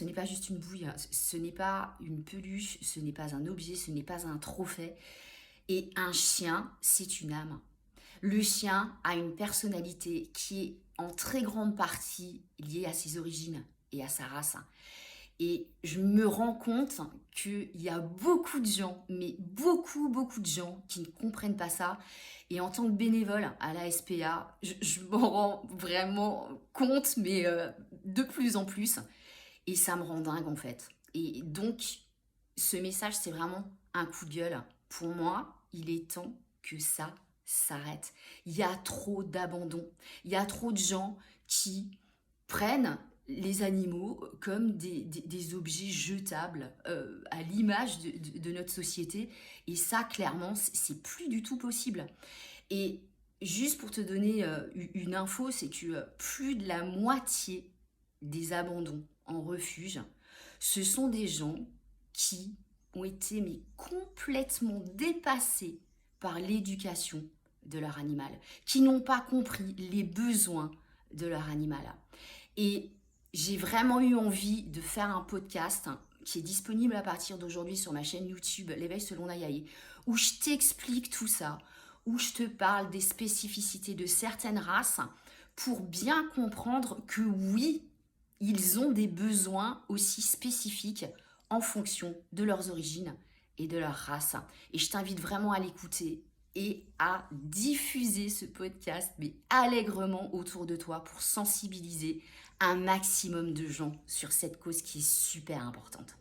ce n'est pas juste une bouille, hein. Ce n'est pas une peluche, ce n'est pas un objet, ce n'est pas un trophée. Et un chien, c'est une âme. Le chien a une personnalité qui est en très grande partie liée à ses origines et à sa race. Et je me rends compte qu'il y a beaucoup de gens, mais beaucoup, beaucoup de gens qui ne comprennent pas ça. Et en tant que bénévole à la SPA, je m'en rends vraiment compte, mais de plus en plus. Et ça me rend dingue en fait. Et donc, ce message, c'est vraiment un coup de gueule. Pour moi, il est temps que ça s'arrête. Il y a trop d'abandon. Il y a trop de gens qui prennent les animaux comme des objets jetables à l'image de notre société. Et ça, clairement, c'est plus du tout possible. Et juste pour te donner une info, c'est que plus de la moitié des abandons en refuge, ce sont des gens qui ont été mais complètement dépassés par l'éducation de leur animal, qui n'ont pas compris les besoins de leur animal. Et j'ai vraiment eu envie de faire un podcast qui est disponible à partir d'aujourd'hui sur ma chaîne YouTube L'éveil selon Nayaé, où je t'explique tout ça, où je te parle des spécificités de certaines races pour bien comprendre que oui, ils ont des besoins aussi spécifiques en fonction de leurs origines et de leur race. Et je t'invite vraiment à l'écouter et à diffuser ce podcast, mais allègrement autour de toi pour sensibiliser un maximum de gens sur cette cause qui est super importante.